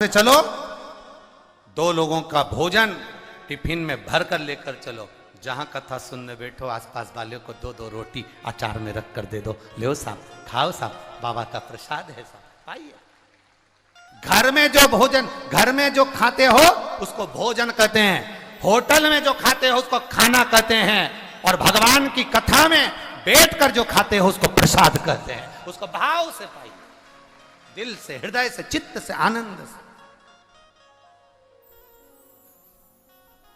से चलो, दो लोगों का भोजन टिफिन में भर कर लेकर चलो। जहां कथा सुनने बैठो आसपास वाले को दो दो रोटी अचार में रख कर दे दो। लो साहब, खाओ साहब, बाबा का प्रसाद है साहब, पाइए। घर में जो भोजन, घर में जो खाते हो उसको भोजन कहते हैं, होटल में जो खाते हो उसको खाना कहते हैं, और भगवान की कथा में बैठकर जो खाते हो उसको प्रसाद कहते हैं। उसको भाव से पाइए, दिल से, हृदय से, चित्त से, आनंद से।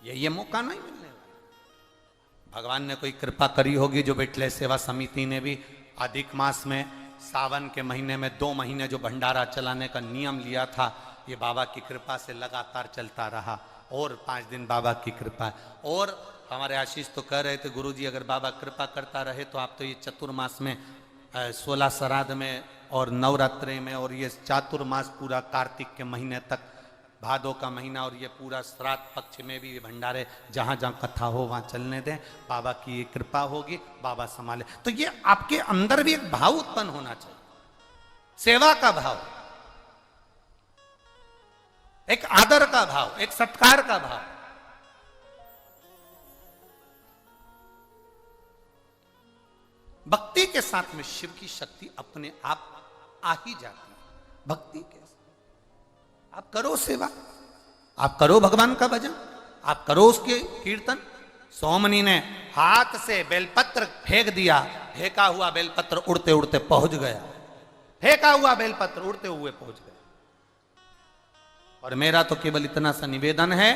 ये मौका नहीं मिलने वाला। भगवान ने कोई कृपा करी होगी, जो बैठले सेवा समिति ने भी अधिक मास में सावन के महीने में 2 महीने जो भंडारा चलाने का नियम लिया था, ये बाबा की कृपा से लगातार चलता रहा। और 5 दिन बाबा की कृपा है। और हमारे आशीष तो कह रहे थे, गुरुजी अगर बाबा कृपा करता रहे तो आप तो ये चतुर्मास में 16 श्राद्ध में और नवरात्रि में और ये चातुर्मास पूरा कार्तिक के महीने तक, भादों का महीना और ये पूरा श्राद्ध पक्ष में भी भंडारे जहां जहां कथा हो वहां चलने दें। बाबा की ये कृपा होगी, बाबा संभाले। तो ये आपके अंदर भी एक भाव उत्पन्न होना चाहिए, सेवा का भाव, एक आदर का भाव, एक सत्कार का भाव। भक्ति के साथ में शिव की शक्ति अपने आप आ ही जाती है। भक्ति के साथ आप करो सेवा, आप करो भगवान का भजन, आप करो उसके कीर्तन। सोमनी ने हाथ से बेलपत्र फेंक दिया, फेंका हुआ बेलपत्र उड़ते उड़ते पहुंच गया, फेंका हुआ बेलपत्र उड़ते हुए पहुंच गया। और मेरा तो केवल इतना सा निवेदन है,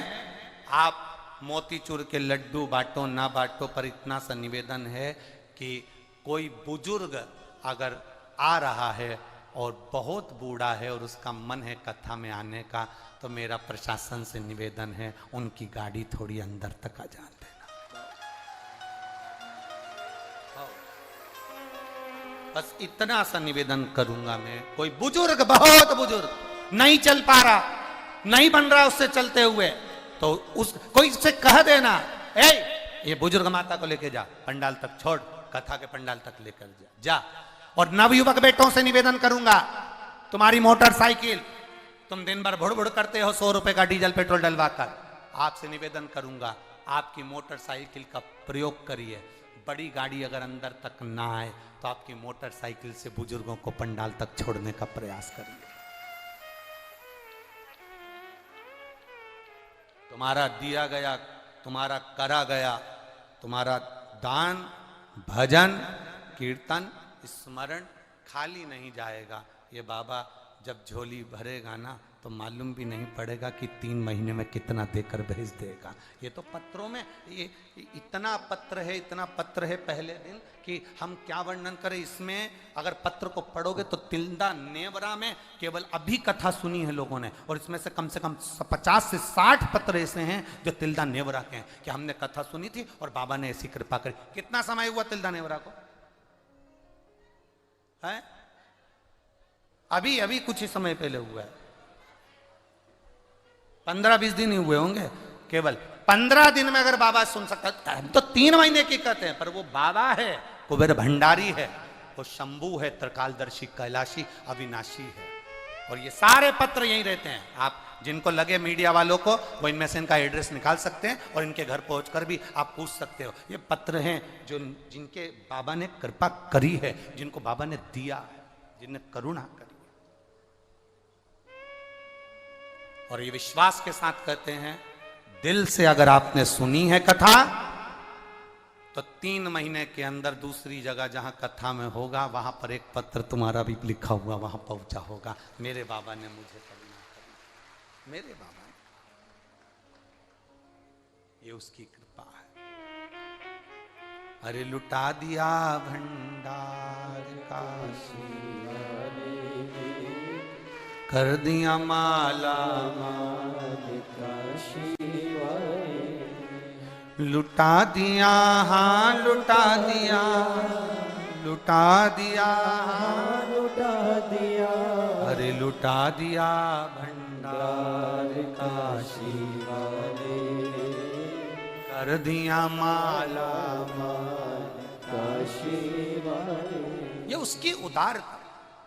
आप मोतीचूर के लड्डू बांटो ना बांटो, पर इतना सा निवेदन है कि कोई बुजुर्ग अगर आ रहा है और बहुत बूढ़ा है और उसका मन है कथा में आने का, तो मेरा प्रशासन से निवेदन है उनकी गाड़ी थोड़ी अंदर तक आ जाने देना। बस इतना सा निवेदन करूंगा मैं। कोई बुजुर्ग, बहुत बुजुर्ग नहीं चल पा रहा, नहीं बन रहा उससे चलते हुए, तो उस कोई से कह देना, ये बुजुर्ग माता को लेके जा, पंडाल तक छोड़, कथा के पंडाल तक लेकर जा। और नवयुवक बेटों से निवेदन करूंगा, तुम्हारी मोटरसाइकिल, तुम दिन भर भुड़ भुड़ करते हो 100 रुपए का डीजल पेट्रोल डलवाकर, आपसे निवेदन करूंगा आपकी मोटरसाइकिल का प्रयोग करिए। बड़ी गाड़ी अगर अंदर तक ना आए तो आपकी मोटरसाइकिल से बुजुर्गों को पंडाल तक छोड़ने का प्रयास करिए। तुम्हारा दिया गया, तुम्हारा करा गया, तुम्हारा दान, भजन, कीर्तन, स्मरण खाली नहीं जाएगा। ये बाबा जब झोली भरेगा ना तो मालूम भी नहीं पड़ेगा कि 3 महीने में कितना देकर भेज देगा। ये तो पत्रों में, ये इतना पत्र है, इतना पत्र है पहले दिन कि हम क्या वर्णन करें। इसमें अगर पत्र को पढ़ोगे तो तिल्दा नेवरा में केवल अभी कथा सुनी है लोगों ने, और इसमें से कम 50 से 60 पत्र ऐसे हैं जो तिल्दा नेवरा के हैं कि हमने कथा सुनी थी और बाबा ने ऐसी कृपा करी। कितना समय हुआ तिल्दा नेवरा को? है अभी कुछ ही समय पहले हुआ है, 15-20 दिन ही हुए होंगे। केवल 15 दिन में अगर बाबा सुन सकता, हम तो 3 महीने की कहते हैं, पर वो बाबा है, कुबेर भंडारी है, वो शंभू है, त्रिकालदर्शी, कैलाशी, अविनाशी है। और ये सारे पत्र यहीं रहते हैं। आप जिनको लगे मीडिया वालों को, वो इनमें से इनका एड्रेस निकाल सकते हैं और इनके घर पहुंचकर भी आप पूछ सकते हो। ये पत्र हैं जो जिनके बाबा ने कृपा करी है, जिनको बाबा ने दिया है, जिनने करुणा करी। और ये विश्वास के साथ कहते हैं, दिल से अगर आपने सुनी है कथा तो 3 महीने के अंदर दूसरी जगह जहां कथा में होगा वहां पर एक पत्र तुम्हारा भी लिखा हुआ वहां पहुंचा होगा। मेरे बाबा ने मुझे करुणा करी, मेरे बाबा ने, ये उसकी कृपा है। अरे लुटा दिया भंडार काशी, कर दिया माला माल काशी, लुटा दिया, हाँ लुटा दिया, लुटा दिया, हाँ लुटा दिया, अरे लुटा दिया भंडार काशी वाले, कर दिया माला माल काशी वाले। ये उसकी उदारता।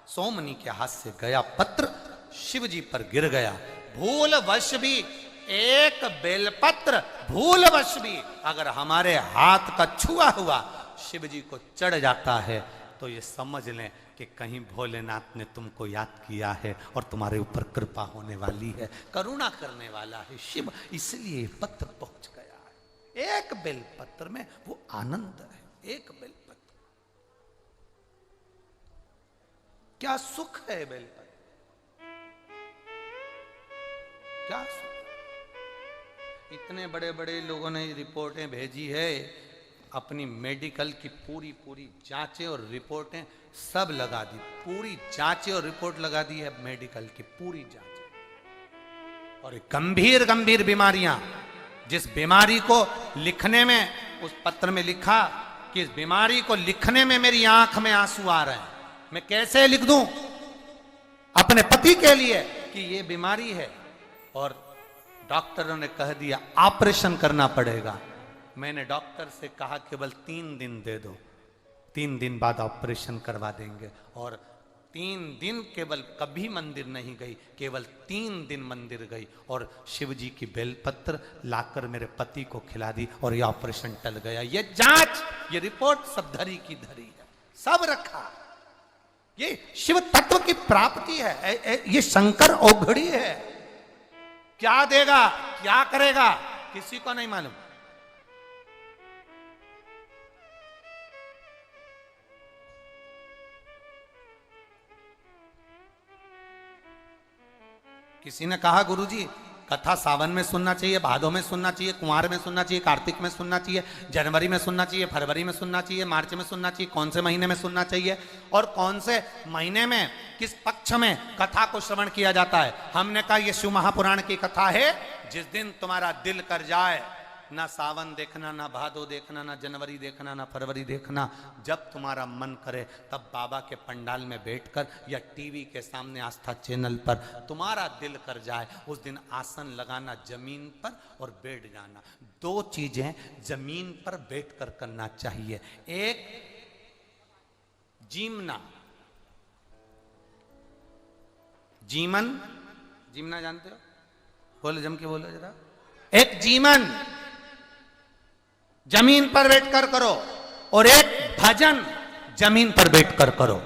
सोमनी के हाथ से गया पत्र शिव जी पर गिर गया। भूलवश भी एक बेलपत्र भूलवश भी अगर हमारे हाथ का छुआ हुआ शिव जी को चढ़ जाता है तो ये समझ लें कि कहीं भोलेनाथ ने तुमको याद किया है और तुम्हारे ऊपर कृपा होने वाली है, करुणा करने वाला है शिव, इसलिए पत्र पहुंच गया है। एक बेलपत्र में वो आनंद है, एक बेलपत्र। क्या सुख है बेलपत्र, क्या सुख। इतने बड़े बड़े लोगों ने रिपोर्टें भेजी है, अपनी मेडिकल की पूरी पूरी जांचें और रिपोर्टें सब लगा दी, पूरी जांचें और रिपोर्ट लगा दी है मेडिकल की पूरी जांचें। और गंभीर गंभीर बीमारियां, जिस बीमारी को लिखने में, उस पत्र में लिखा कि इस बीमारी को लिखने में मेरी आंख में आंसू आ रहे हैं, मैं कैसे लिख दूं अपने पति के लिए कि ये बीमारी है। और डॉक्टरों ने कह दिया ऑपरेशन करना पड़ेगा। मैंने डॉक्टर से कहा केवल 3 दिन दे दो, 3 दिन बाद ऑपरेशन करवा देंगे। और 3 दिन केवल कभी मंदिर नहीं गई, केवल 3 दिन मंदिर गई और शिव जी की बेलपत्र लाकर मेरे पति को खिला दी और ये ऑपरेशन टल गया। ये जांच, ये रिपोर्ट सब धरी की धरी है, सब रखा। ये शिव तत्व की प्राप्ति है, ये शंकर औघड़ी है। क्या देगा, क्या करेगा, किसी को नहीं मालूम। किसी ने कहा गुरुजी कथा सावन में सुनना चाहिए, भादों में सुनना चाहिए, कुंवार में सुनना चाहिए, कार्तिक में सुनना चाहिए, जनवरी में सुनना चाहिए, फरवरी में सुनना चाहिए, मार्च में सुनना चाहिए, कौन से महीने में सुनना चाहिए और कौन से महीने में किस पक्ष में कथा को श्रवण किया जाता है। हमने कहा यह शिव महापुराण की कथा है। जिस दिन तुम्हारा दिल कर जाए, ना सावन देखना, ना भादो देखना, ना जनवरी देखना, ना फरवरी देखना, जब तुम्हारा मन करे तब बाबा के पंडाल में बैठकर या टीवी के सामने आस्था चैनल पर तुम्हारा दिल कर जाए, उस दिन आसन लगाना जमीन पर और बैठ जाना। 2 चीजें जमीन पर बैठकर करना चाहिए। एक जीमना, जीमना जानते हो, बोलो जम के बोलो जरा। एक जीमन जमीन पर बैठकर करो और एक भजन जमीन पर बैठकर करो।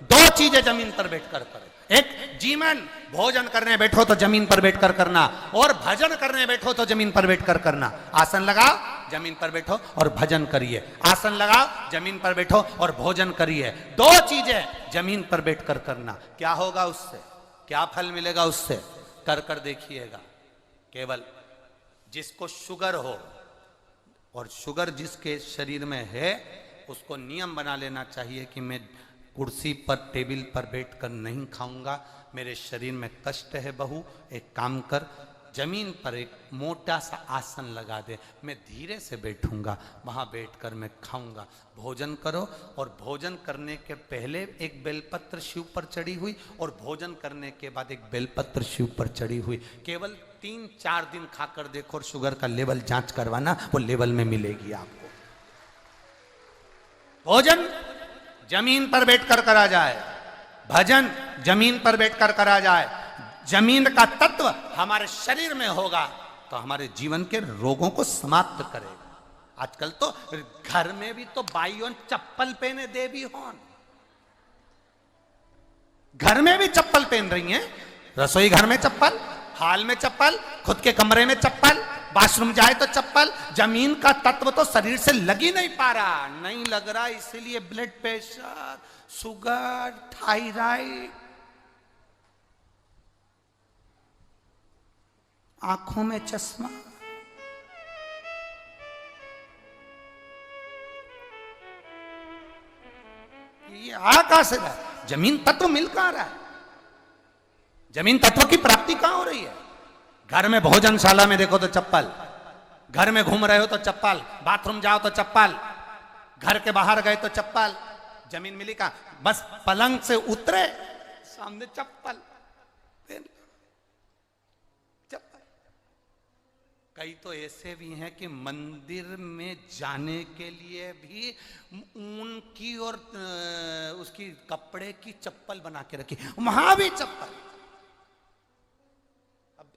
2 चीजें जमीन पर बैठकर करो। एक जीवन, भोजन करने बैठो तो जमीन पर बैठकर करना, और भजन करने बैठो तो जमीन पर बैठकर करना। आसन लगाओ, जमीन पर बैठो और भजन करिए। आसन लगाओ, जमीन पर बैठो और भोजन करिए। 2 चीजें जमीन पर बैठकर करना। क्या होगा उससे, क्या फल मिलेगा उससे, कर कर देखिएगा। केवल जिसको शुगर हो और शुगर जिसके शरीर में है, उसको नियम बना लेना चाहिए कि मैं कुर्सी पर, टेबल पर बैठकर नहीं खाऊंगा, मेरे शरीर में कष्ट है बहू, एक काम कर, जमीन पर एक मोटा सा आसन लगा दे, मैं धीरे से बैठूंगा, वहां बैठकर मैं खाऊंगा। भोजन करो और भोजन करने के पहले एक बेलपत्र शिव पर चढ़ी हुई और भोजन करने के बाद एक बेलपत्र शिव पर चढ़ी हुई। केवल 3-4 दिन खाकर देखो और शुगर का लेवल जांच करवाना, वो लेवल में मिलेगी आपको। भोजन जमीन पर बैठकर करा जाए, भजन जमीन पर बैठकर करा जाए। जमीन का तत्व हमारे शरीर में होगा तो हमारे जीवन के रोगों को समाप्त करेगा। आजकल तो घर में भी तो बाइयों चप्पल पहने देवी होन, घर में भी चप्पल पहन रही हैं, रसोई घर में चप्पल, हाल में चप्पल, खुद के कमरे में चप्पल, बाथरूम जाए तो चप्पल। जमीन का तत्व तो शरीर से लग ही नहीं पा रहा, नहीं लग रहा, इसीलिए ब्लड प्रेशर, शुगर, थायराइड, आंखों में चश्मा। ये आकाश है, जमीन तत्व मिल कहां रहा है, जमीन तत्व की प्राप्ति कहां हो रही है। घर में भोजनशाला में देखो तो चप्पल, घर में घूम रहे हो तो चप्पल, बाथरूम जाओ तो चप्पल, घर के बाहर गए तो चप्पल, जमीन मिली कहां, बस पलंग से उतरे सामने चप्पल। कई तो ऐसे भी हैं कि मंदिर में जाने के लिए भी ऊन की और उसकी कपड़े की चप्पल बना के रखी, वहां भी चप्पल।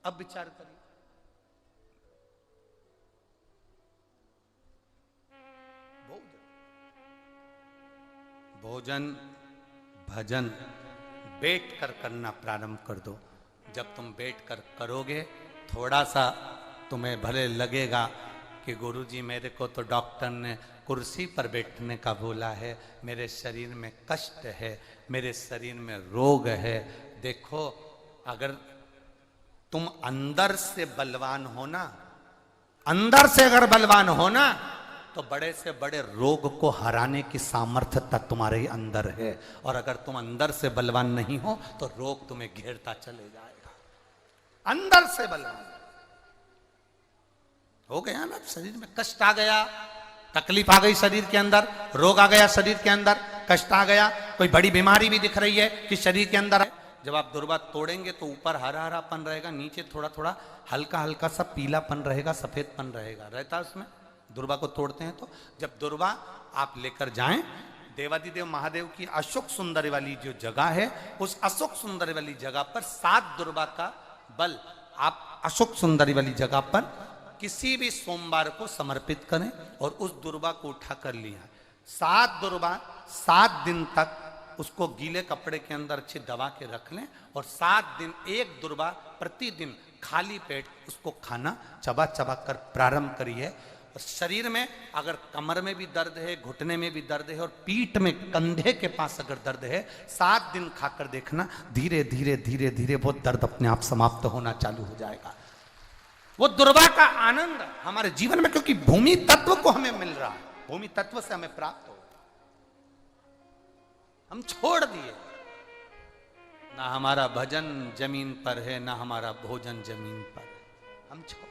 अब विचार करिए, भोजन भजन बैठ कर करना प्रारंभ कर दो। जब तुम बैठ कर करोगे, थोड़ा सा तुम्हें भले लगेगा कि गुरुजी मेरे को तो डॉक्टर ने कुर्सी पर बैठने का बोला है, मेरे शरीर में कष्ट है, मेरे शरीर में रोग है। देखो, अगर तुम अंदर से बलवान हो ना, अंदर से अगर बलवान हो ना, तो बड़े से बड़े रोग को हराने की सामर्थ्यता तुम्हारे अंदर है। और अगर तुम अंदर से बलवान नहीं हो तो रोग तुम्हें घेरता चले जाएगा। अंदर से बलवान हो गया ना, शरीर में कष्ट आ गया, तकलीफ आ गई शरीर के अंदर, रोग आ गया शरीर के अंदर, कष्ट आ गया, कोई बड़ी बीमारी भी दिख रही है कि शरीर के अंदर है। जब आप दुर्वा तोड़ेंगे तो ऊपर हरा हरापन रहेगा, नीचे थोड़ा थोड़ा हल्का हल्का सा पीलापन रहेगा, सफेदपन रहेगा, रहता है उसमें। दुर्वा को तोड़ते हैं तो जब दुर्वा आप लेकर जाएं, देवादिदेव महादेव की अशोक सुंदरी वाली जो जगह है, उस अशोक सुंदरी वाली जगह पर 7 दुर्वा का बल आप अशोक सुंदरी वाली जगह पर किसी भी सोमवार को समर्पित करें और उस दुर्वा को उठा कर लिया। 7 दुर्वा 7 दिन तक उसको गीले कपड़े के अंदर अच्छी दबा के रख लें और 7 दिन एक दुर्वा प्रतिदिन खाली पेट उसको खाना चबा चबा कर प्रारंभ करिए। और शरीर में अगर कमर में भी दर्द है, घुटने में भी दर्द है और पीठ में कंधे के पास अगर दर्द है, 7 दिन खाकर देखना, धीरे धीरे धीरे धीरे वो दर्द अपने आप समाप्त होना चालू हो जाएगा। वो दुर्वा का आनंद हमारे जीवन में, क्योंकि भूमि तत्व को हमें मिल रहा है, भूमि तत्व से हमें प्राप्त हो, हम छोड़ दिए। ना हमारा भजन जमीन पर है, ना हमारा भोजन जमीन पर है, हम छोड़।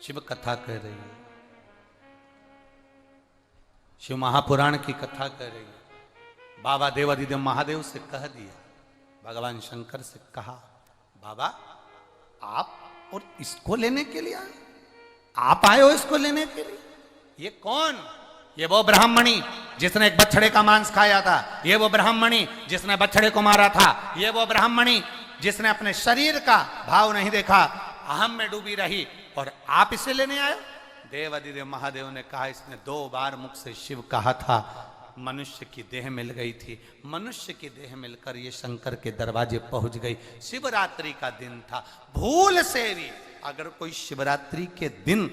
शिव कथा कह रही है, शिव महापुराण की कथा कह रही है। बाबा देवादिदेव महादेव से कह दिया, भगवान शंकर से कहा, बाबा आप और इसको लेने के लिए आए, आप आए हो इसको लेने के लिए? ये कौन? ये वो ब्राह्मणी जिसने एक बछड़े का मांस खाया था, ये वो ब्राह्मणी जिसने बछड़े को मारा था, ये वो ब्राह्मणी जिसने अपने शरीर का भाव नहीं देखा, अहम में डूबी रही, और आप इसे लेने आए? देवादिदेव महादेव ने कहा, इसने 2 बार मुख से शिव कहा था, मनुष्य की देह मिल गई थी, मनुष्य की देह मिलकर ये शंकर के दरवाजे पहुंच गई। शिवरात्रि का दिन था, भूल से भी अगर कोई शिवरात्रि के दिन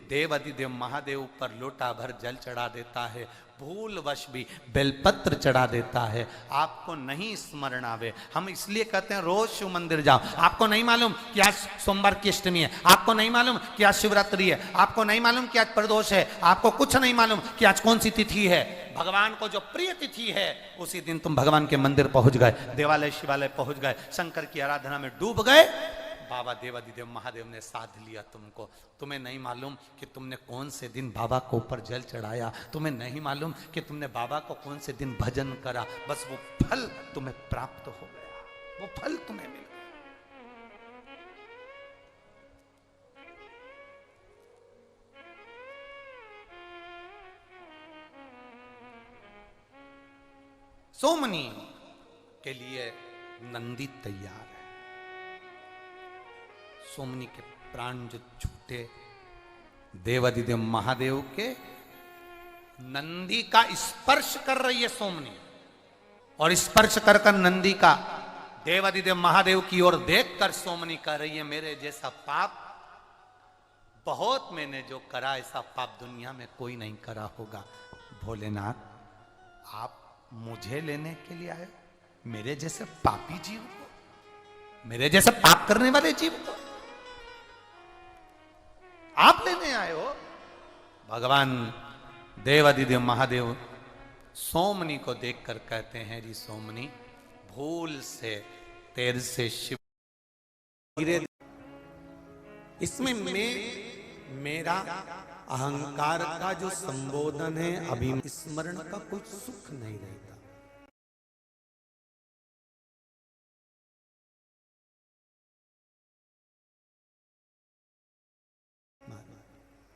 देवादिदेव महादेव पर लोटा भर जल चढ़ा देता है, भूलवश भी बेलपत्र चढ़ा देता है, आपको नहीं स्मरण आवे। हम इसलिए कहते हैं रोज शिव मंदिर जाओ। आपको नहीं मालूम कि आज सोमवार की अष्टमी है, आपको नहीं मालूम कि आज शिवरात्रि है, आपको नहीं मालूम कि आज प्रदोष है, आपको कुछ नहीं मालूम कि आज कौन सी तिथि है। भगवान को जो प्रिय तिथि है, उसी दिन तुम भगवान के मंदिर पहुंच गए, देवालय शिवालय पहुंच गए, शंकर की आराधना में डूब गए। बाबा देवादिदेव महादेव ने साध लिया तुमको। तुम्हें नहीं मालूम कि तुमने कौन से दिन बाबा को ऊपर जल चढ़ाया, तुम्हें नहीं मालूम कि तुमने बाबा को कौन से दिन भजन करा, बस वो फल तुम्हें प्राप्त हो गया, वो फल तुम्हें मिल गया। सोमनी के लिए नंदी तैयार है। सोमनी के प्राण जो छूटे देवादिदेव महादेव के, नंदी का स्पर्श कर रही है सोमनी, और स्पर्श कर कर नंदी का देवादिदेव महादेव की ओर देखकर सोमनी कह रही है, मेरे जैसा पाप बहुत मैंने जो करा, ऐसा पाप दुनिया में कोई नहीं करा होगा। भोलेनाथ, आप मुझे लेने के लिए आए, मेरे जैसे पापी जीव को, मेरे जैसे पाप करने वाले जीव को आप लेने आए हो? भगवान देवादिदेव महादेव सोमनी को देखकर कहते हैं, जी सोमनी, भूल से तेरे से शिव, इसमें मेरा अहंकार का जो संबोधन है, अभी स्मरण का कुछ सुख नहीं रहता।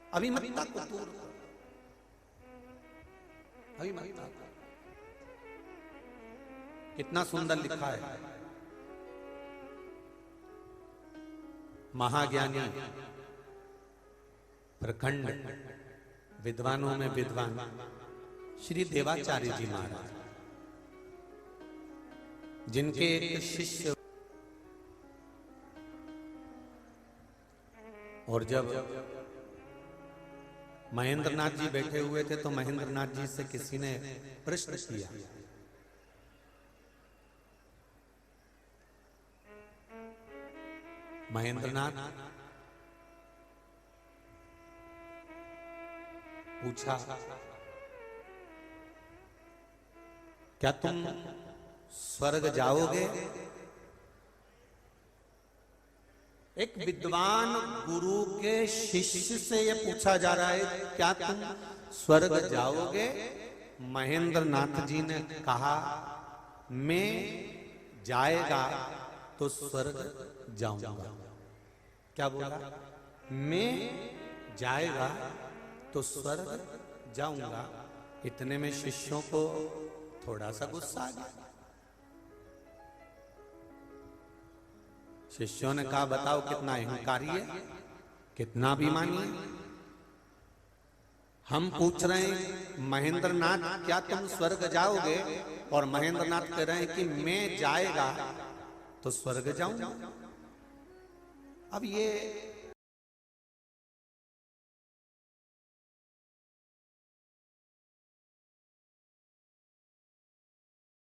अभिमत्ता को दूर करो, अभी मत ताको। कितना सुंदर लिखा है, महाज्ञानी प्रखंड विद्वानों में विद्वान श्री देवाचार्य जी महाराज, जिनके एक शिष्य, और जब महेंद्रनाथ जी बैठे हुए थे तो महेंद्रनाथ जी से किसी ने प्रश्न किया, महेंद्रनाथ पूछा, क्या तुम स्वर्ग जाओगे? एक विद्वान गुरु के शिष्य से यह पूछा जा रहा है, क्या तुम स्वर्ग जाओगे? महेंद्रनाथ जी ने कहा, मैं जाएगा तो स्वर्ग जाऊंगा। क्या बोला? मैं जाएगा तो स्वर्ग जाऊंगा। इतने में शिष्यों को थोड़ा सा गुस्सा आ गया। शिष्यों ने कहा, बताओ कितना अहंकारी है, कितना अभिमानी है। हम पूछ रहे हैं महेंद्रनाथ क्या तुम स्वर्ग जाओगे, और महेंद्रनाथ कह रहे हैं कि मैं जाएगा तो स्वर्ग जाऊंगा। अब ये